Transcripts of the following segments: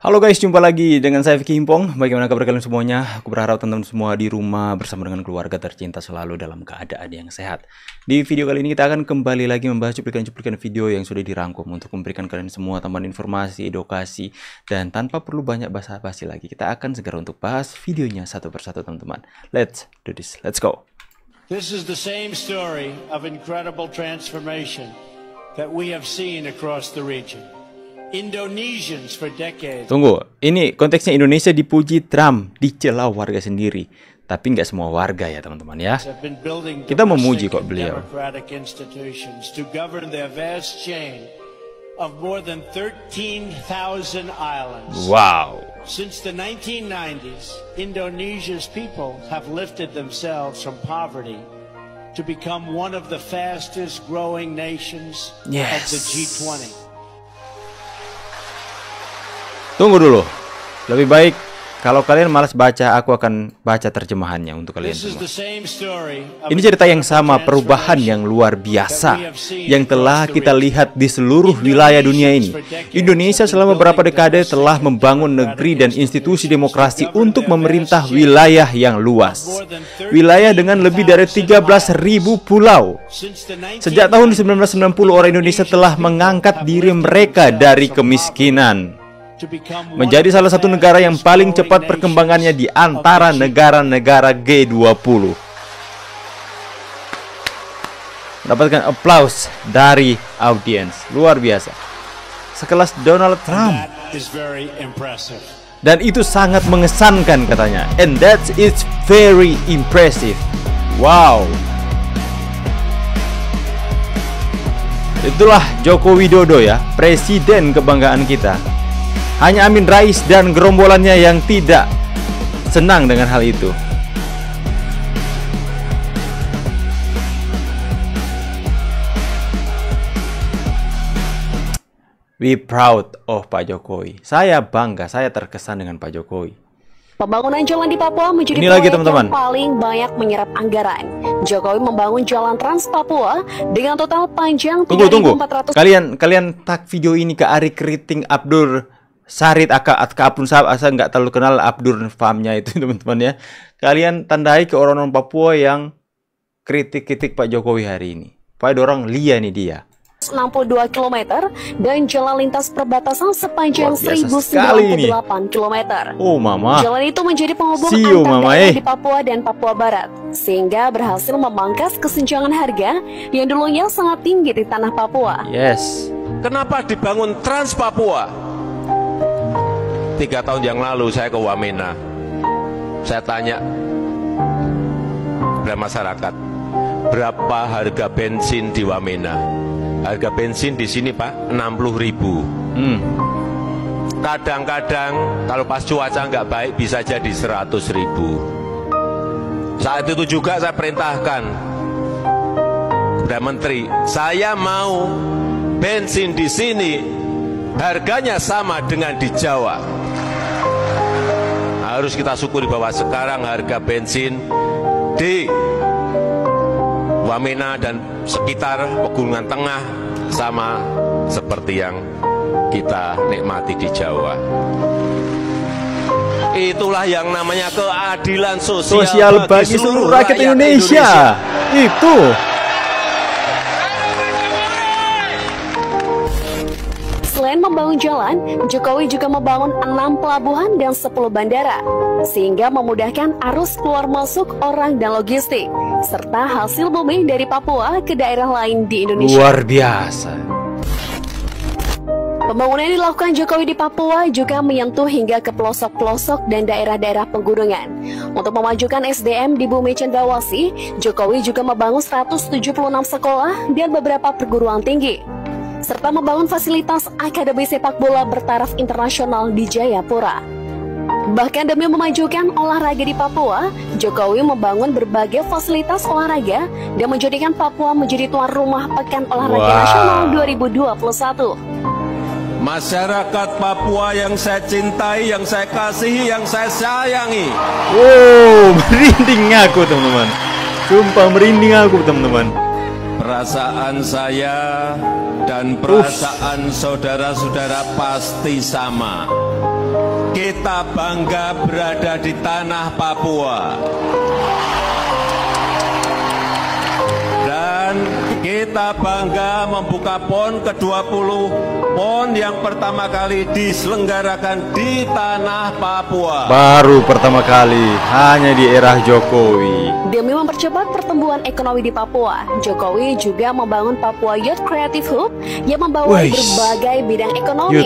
Halo guys, jumpa lagi dengan saya Vicky Himpong. Bagaimana kabar kalian semuanya? Aku berharap teman-teman semua di rumah bersama dengan keluarga tercinta selalu dalam keadaan yang sehat. Di video kali ini kita akan kembali lagi membahas cuplikan-cuplikan video yang sudah dirangkum untuk memberikan kalian semua tambahan informasi, edukasi, dan tanpa perlu banyak basa-basi lagi. Kita akan segera untuk bahas videonya satu persatu teman-teman. Let's do this, let's go. This is the same story of incredible transformation that we have seen across the region. Indonesians for decades. Tunggu, ini konteksnya Indonesia dipuji Trump, dicela warga sendiri. Tapi nggak semua warga ya teman-teman ya. Kita memuji kok beliau. To govern their vast chain of more than 13,000 islands. Wow. Since the 1990s, Indonesia's people have lifted themselves from poverty to become one of the fastest growing nations of the G20. Tunggu dulu, lebih baik kalau kalian malas baca, aku akan baca terjemahannya untuk kalian semua. Ini cerita yang sama, perubahan yang luar biasa yang telah kita lihat di seluruh wilayah dunia ini. Indonesia selama beberapa dekade telah membangun negeri dan institusi demokrasi untuk memerintah wilayah yang luas. Wilayah dengan lebih dari 13.000 pulau. Sejak tahun 1990, orang Indonesia telah mengangkat diri mereka dari kemiskinan menjadi salah satu negara yang paling cepat perkembangannya di antara negara-negara G20. Mendapatkan aplaus dari audiens. Luar biasa. Sekelas Donald Trump. Dan itu sangat mengesankan katanya. And that is very impressive. Wow. Itulah Joko Widodo ya, presiden kebanggaan kita. Hanya Amin Rais dan gerombolannya yang tidak senang dengan hal itu. We proud of Pak Jokowi. Saya bangga, saya terkesan dengan Pak Jokowi. Pembangunan jalan di Papua menjadi proyek yang paling banyak menyerap anggaran. Jokowi membangun jalan Trans Papua dengan total panjang 3.400. Kalian tag video ini ke Ari Keriting Abdur Sarit Akapun Sahabat, saya nggak terlalu kenal Abdur farmnya itu teman-teman ya. Kalian tandai ke orang-orang Papua yang kritik-kritik Pak Jokowi hari ini. Pak orang lia nih dia. 62 km dan jalan lintas perbatasan sepanjang 1098 km. Oh mama. Jalan itu menjadi penghubung antar daerah di Papua dan Papua Barat, sehingga berhasil memangkas kesenjangan harga yang dulunya sangat tinggi di tanah Papua. Yes. Kenapa dibangun Trans Papua? 3 tahun yang lalu saya ke Wamena. Saya tanya kepada masyarakat, berapa harga bensin di Wamena? Harga bensin di sini Pak 60.000. Kadang-kadang kalau pas cuaca nggak baik bisa jadi 100.000. Saat itu juga saya perintahkan kepada menteri, saya mau bensin di sini harganya sama dengan di Jawa. Harus kita syukuri bahwa sekarang harga bensin di Wamena dan sekitar Pegunungan Tengah sama seperti yang kita nikmati di Jawa. Itulah yang namanya keadilan sosial bagi seluruh rakyat Indonesia. Itu. Selain membangun jalan, Jokowi juga membangun 6 pelabuhan dan 10 bandara, sehingga memudahkan arus keluar masuk orang dan logistik, serta hasil bumi dari Papua ke daerah lain di Indonesia. Luar biasa. Pembangunan yang dilakukan Jokowi di Papua juga menyentuh hingga ke pelosok-pelosok dan daerah-daerah pegunungan. Untuk memajukan SDM di Bumi Cendrawasih, Jokowi juga membangun 176 sekolah dan beberapa perguruan tinggi, serta membangun fasilitas akademi sepak bola bertaraf internasional di Jayapura. Bahkan demi memajukan olahraga di Papua, Jokowi membangun berbagai fasilitas olahraga dan menjadikan Papua menjadi tuan rumah Pekan Olahraga Nasional 2021. Masyarakat Papua yang saya cintai, yang saya kasihi, yang saya sayangi. Merinding aku teman-teman. Sumpah merinding aku teman-teman. perasaan saya dan perasaan saudara-saudara pasti sama. Kita bangga berada di tanah Papua. Dan kita bangga membuka PON ke-20, PON yang pertama kali diselenggarakan di tanah Papua. Baru pertama kali, hanya di era Jokowi. Demi mempercepat pertumbuhan ekonomi di Papua, Jokowi juga membangun Papua Youth Creative Hub yang membawa berbagai bidang ekonomi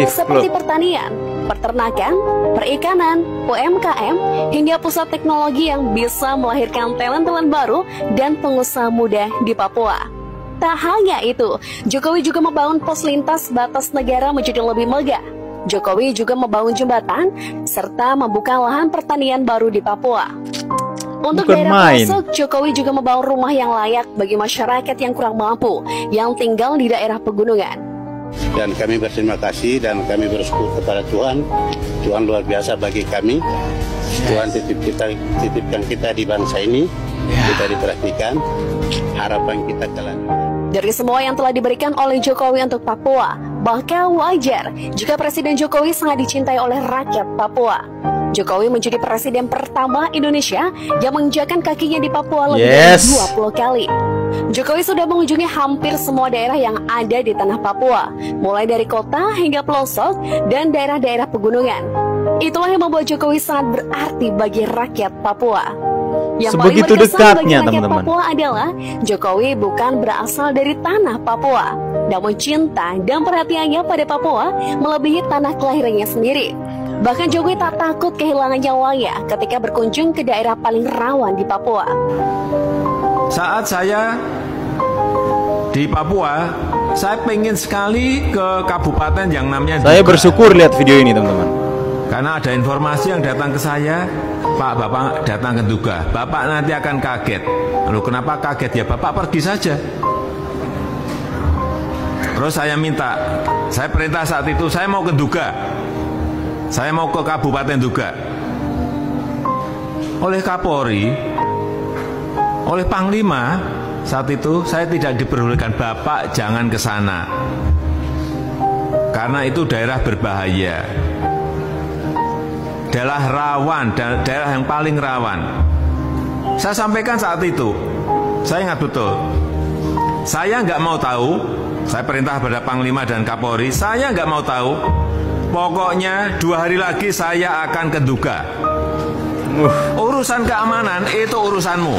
seperti pertanian, peternakan, perikanan, UMKM, hingga pusat teknologi yang bisa melahirkan talent-talent baru dan pengusaha muda di Papua. Tak hanya itu, Jokowi juga membangun pos lintas batas negara menjadi lebih megah. Jokowi juga membangun jembatan serta membuka lahan pertanian baru di Papua. Untuk daerah pelosok, Jokowi juga membangun rumah yang layak bagi masyarakat yang kurang mampu yang tinggal di daerah pegunungan. Dan kami berterima kasih dan kami bersyukur kepada Tuhan. Tuhan luar biasa bagi kami. Tuhan titipkan kita di bangsa ini. Kita diperhatikan. Harapan kita kelanjutan. Dari semua yang telah diberikan oleh Jokowi untuk Papua, bahkan wajar jika Presiden Jokowi sangat dicintai oleh rakyat Papua. Jokowi menjadi presiden pertama Indonesia yang menginjakkan kakinya di Papua lebih dari 20 kali. Jokowi sudah mengunjungi hampir semua daerah yang ada di tanah Papua, mulai dari kota hingga pelosok dan daerah-daerah pegunungan. Itulah yang membuat Jokowi sangat berarti bagi rakyat Papua. Yang Sebegitu paling berkesan dekatnya, bagi rakyat teman-teman. Papua adalah Jokowi bukan berasal dari tanah Papua, namun cinta dan perhatiannya pada Papua melebihi tanah kelahirannya sendiri. Bahkan Jokowi tak takut kehilangan nyawanya ketika berkunjung ke daerah paling rawan di Papua. Saat saya di Papua, saya pengen sekali ke kabupaten yang namanya Saya Duga. bersyukur lihat video ini, teman-teman. Karena ada informasi yang datang ke saya, Pak, Bapak datang ke Duga, Bapak nanti akan kaget. Lalu kenapa kaget? Ya Bapak pergi saja. Terus saya minta, saya perintah saat itu, saya mau ke Duga. Saya mau ke Kabupaten Duga. Oleh Kapolri, oleh Panglima, saat itu saya tidak diperbolehkan, Bapak jangan ke sana. Karena itu daerah berbahaya. Daerah rawan, daerah yang paling rawan. Saya sampaikan saat itu, saya ingat betul. Saya nggak mau tahu, saya perintah pada Panglima dan Kapolri, saya nggak mau tahu. Pokoknya 2 hari lagi saya akan ke Duga. Urusan keamanan itu urusanmu.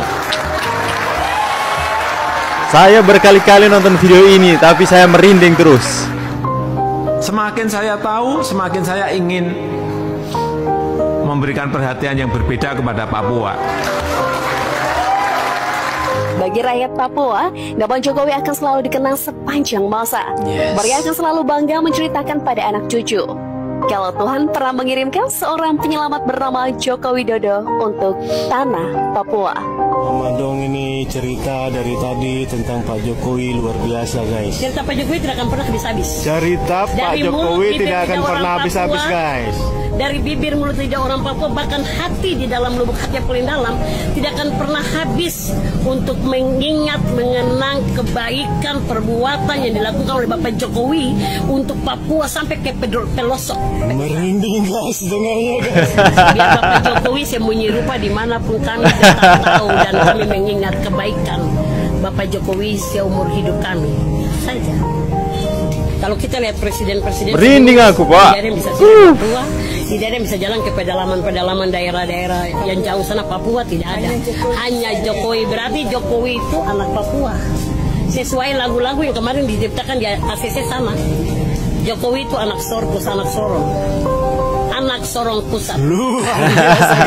Saya berkali-kali nonton video ini, tapi saya merinding terus. Semakin saya tahu, semakin saya ingin memberikan perhatian yang berbeda kepada Papua. Bagi rakyat Papua, nama Jokowi akan selalu dikenang sepanjang masa. Mereka akan selalu bangga menceritakan pada anak cucu kalau Tuhan pernah mengirimkan seorang penyelamat bernama Joko Widodo untuk tanah Papua. Dong, ini cerita dari tadi tentang Pak Jokowi luar biasa, guys. Cerita Pak Jokowi tidak akan pernah habis-habis. Cerita Pak Jokowi tidak akan pernah habis-habis, guys. Dari bibir mulut lidah orang Papua, bahkan hati di dalam lubuk hati yang paling dalam, tidak akan pernah habis untuk mengingat, mengenang kebaikan perbuatan yang dilakukan oleh Bapak Jokowi untuk Papua sampai ke pelosok. Merinding, guys, dengarnya, guys. Biar Bapak Jokowi sembunyi rupa dimanapun kami tetap tahu dan kami mengingat kebaikan Bapak Jokowi seumur hidup kami saja. Kalau kita lihat presiden-presiden merinding aku, Pak. Tidak ada yang bisa Papua, tidak ada yang bisa jalan ke pedalaman-pedalaman daerah-daerah yang jauh sana Papua, tidak ada. Hanya Jokowi, berarti Jokowi itu anak Papua. Sesuai lagu-lagu yang kemarin diciptakan di ACC sana. Jokowi itu anak Sorpus, anak Sorong. Anak Sorong pusat. Luar biasa,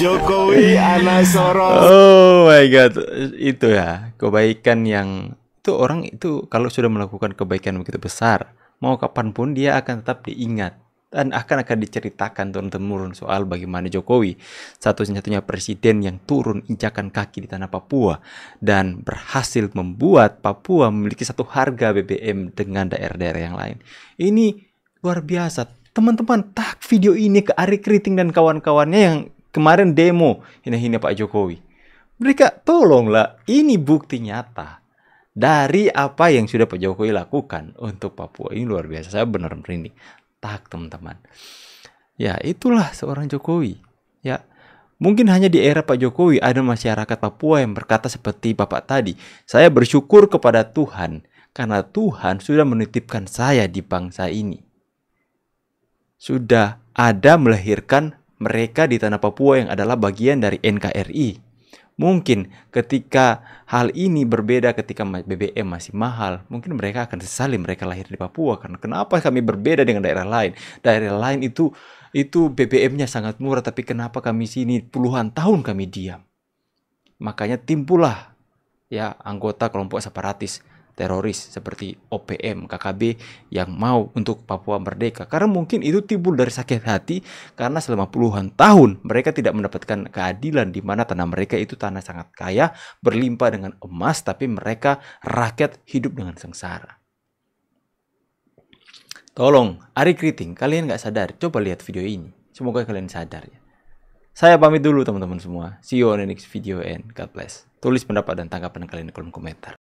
Jokowi anak Sorong. Oh my god, itu ya kebaikan yang itu orang itu kalau sudah melakukan kebaikan begitu besar, mau kapanpun dia akan tetap diingat dan akan diceritakan turun-temurun soal bagaimana Jokowi satu-satunya presiden yang turun injakan kaki di tanah Papua dan berhasil membuat Papua memiliki satu harga BBM dengan daerah-daerah yang lain. Ini luar biasa. Teman-teman, tag video ini ke Ari Kriting dan kawan-kawannya yang kemarin demo hina-hina Pak Jokowi. Mereka, tolonglah, ini bukti nyata dari apa yang sudah Pak Jokowi lakukan untuk Papua. Ini luar biasa, saya benar merinding. Tak, teman-teman. Ya, itulah seorang Jokowi. Ya, mungkin hanya di era Pak Jokowi ada masyarakat Papua yang berkata seperti Bapak tadi, saya bersyukur kepada Tuhan karena Tuhan sudah menitipkan saya di bangsa ini. Sudah ada melahirkan mereka di tanah Papua yang adalah bagian dari NKRI. Mungkin ketika hal ini berbeda ketika BBM masih mahal, mungkin mereka akan sesali mereka lahir di Papua. Karena kenapa kami berbeda dengan daerah lain? Daerah lain itu BBM-nya sangat murah, tapi kenapa kami sini puluhan tahun kami diam? Makanya timbullah ya anggota kelompok separatis teroris seperti OPM, KKB yang mau untuk Papua merdeka. Karena mungkin itu timbul dari sakit hati karena selama puluhan tahun mereka tidak mendapatkan keadilan di mana tanah mereka itu tanah sangat kaya, berlimpah dengan emas, tapi mereka rakyat hidup dengan sengsara. Tolong, Ari Kriting, kalian nggak sadar? Coba lihat video ini. Semoga kalian sadar ya. Saya pamit dulu teman-teman semua. See you on the next video and God bless. Tulis pendapat dan tanggapan kalian di kolom komentar.